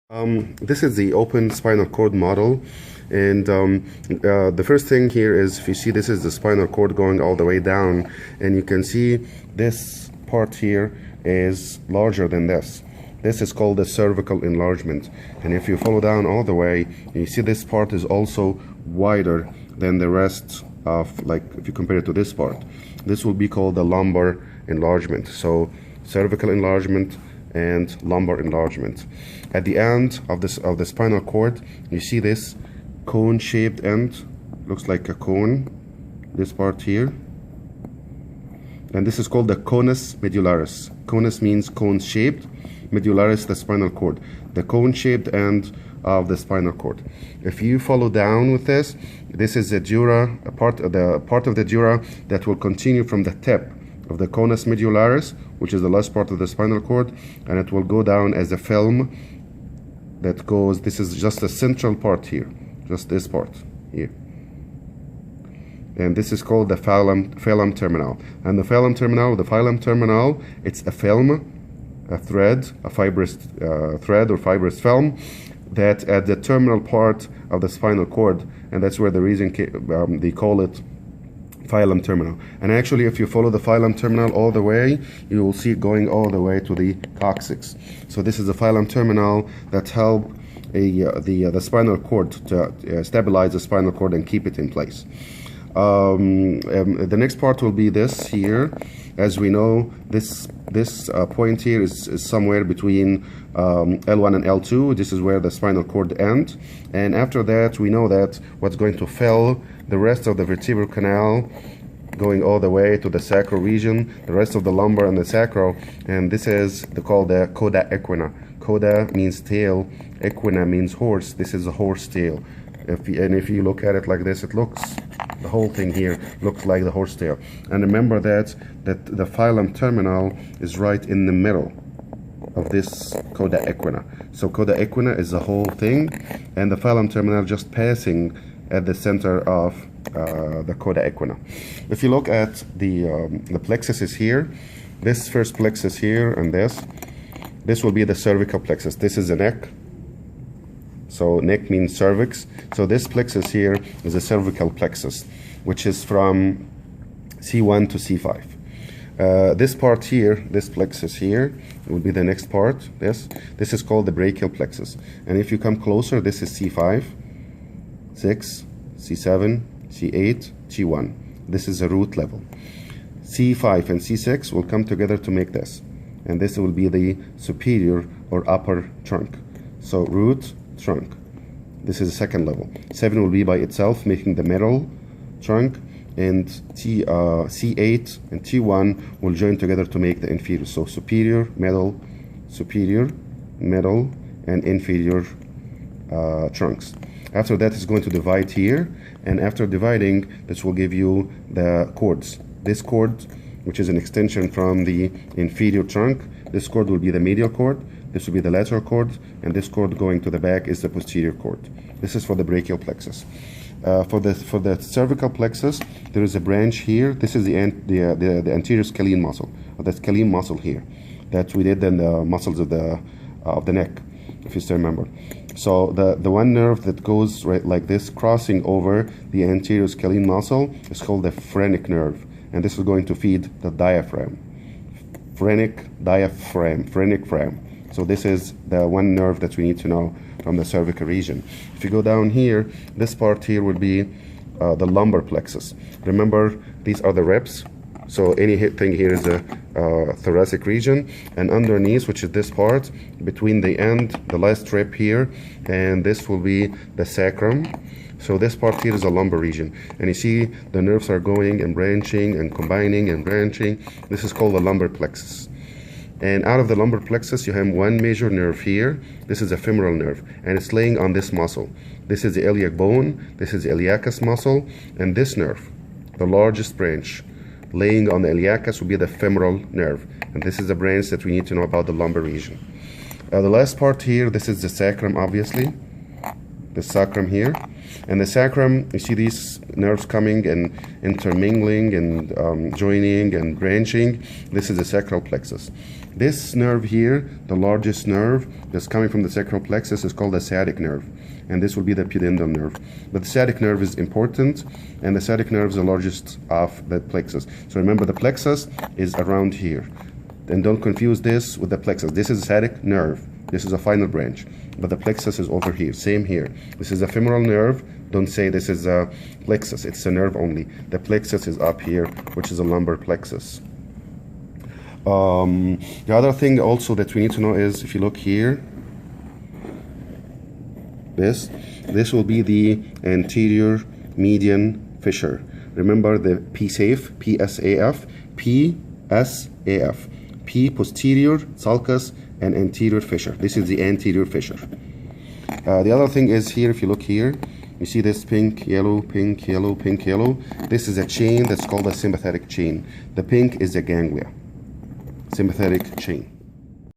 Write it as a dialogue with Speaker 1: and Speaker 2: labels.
Speaker 1: This is the open spinal cord model, and the first thing here is, if you see, this is the spinal cord going all the way down, and you can see this part here is larger than this. This is called the cervical enlargement, and if you follow down all the way, you see this part is also wider than the rest of, like, if you compare it to this part. This will be called the lumbar enlargement. So cervical enlargement and lumbar enlargement. At the end of the spinal cord, you see this cone-shaped end, looks like a cone, this part here, and this is called the conus medullaris. Conus means cone-shaped, medullaris the spinal cord, the cone-shaped end of the spinal cord. If you follow down with this, this is the dura, a part of the dura that will continue from the tip of the conus medullaris, which is the last part of the spinal cord, and it will go down as a film that goes. This is just the central part here, just this part here, and this is called the phylum terminal. And the phylum terminal, it's a film, a thread, a fibrous thread or fibrous film that at the terminal part of the spinal cord, and that's where the reason they call it phylum terminal. And actually, if you follow the phylum terminal all the way, you will see it going all the way to the coccyx. So this is the phylum terminal that help the spinal cord to stabilize the spinal cord and keep it in place. The next part will be this here. As we know, this point here is somewhere between L1 and L2. This is where the spinal cord ends, and after that we know that what's going to fill the rest of the vertebral canal, going all the way to the sacral region, the rest of the lumbar and the sacral, and this is called the Cauda equina. Cauda means tail, equina means horse. This is a horse tail. If you look at it like this, it looks, the whole thing here looks like the horse tail. And remember that the phylum terminal is right in the middle of this Cauda equina. So Cauda equina is the whole thing, and the phylum terminal just passing at the center of the Cauda equina. If you look at the plexus is here, this first plexus here, and this will be the cervical plexus. This is the neck. So neck means cervix. So this plexus here is a cervical plexus, which is from C1 to C5. This part here, this plexus here, will be the next part. This is called the brachial plexus. And if you come closer, this is C5, 6, C7, C8, G1. This is the root level. C5 and C6 will come together to make this. And this will be the superior or upper trunk. So root, trunk. This is the second level. 7 will be by itself, making the middle trunk, and C8 and T1 will join together to make the inferior. So superior, middle, and inferior trunks. After that, it's going to divide here, and after dividing, this will give you the cords. This cord, which is an extension from the inferior trunk, this cord will be the medial cord. This will be the lateral cord, and this cord going to the back is the posterior cord. This is for the brachial plexus. For the cervical plexus, there is a branch here. This is the anterior scalene muscle, or the scalene muscle here, that we did in the muscles of the neck, if you still remember. So the one nerve that goes right like this, crossing over the anterior scalene muscle, is called the phrenic nerve, and this is going to feed the diaphragm. Phrenic diaphragm. So this is the one nerve that we need to know from the cervical region. If you go down here, this part here would be the lumbar plexus. Remember, these are the ribs. So anything here is the thoracic region, and underneath, which is this part, between the end, the last rib here, and this will be the sacrum. So this part here is the lumbar region, and you see the nerves are going and branching and combining and branching. This is called the lumbar plexus. And out of the lumbar plexus, you have one major nerve here. This is a femoral nerve, and it's laying on this muscle. This is the iliac bone, this is the iliacus muscle, and this nerve, the largest branch, laying on the iliacus, will be the femoral nerve. And this is the branch that we need to know about the lumbar region. The last part here, this is the sacrum, obviously. the sacrum here. And the sacrum, you see these nerves coming and intermingling and joining and branching. This is the sacral plexus. This nerve here, the largest nerve that's coming from the sacral plexus, is called the sciatic nerve. And this will be the pudendal nerve. But the sciatic nerve is important, and the sciatic nerve is the largest of the plexus. So remember, the plexus is around here. And don't confuse this with the plexus. This is a sciatic nerve. This is a final branch. But the plexus is over here. Same here. This is a femoral nerve. Don't say this is a plexus. It's a nerve only. The plexus is up here, which is a lumbar plexus. The other thing also that we need to know is, if you look here, this will be the anterior median fissure. Remember the PSAF, P-S-A-F, P-S-A-F. P, posterior sulcus, and anterior fissure. This is the anterior fissure. The other thing is here, if you look here, you see this pink, yellow, pink, yellow, pink, yellow. This is a chain that's called a sympathetic chain. The pink is the ganglia. Sympathetic chain.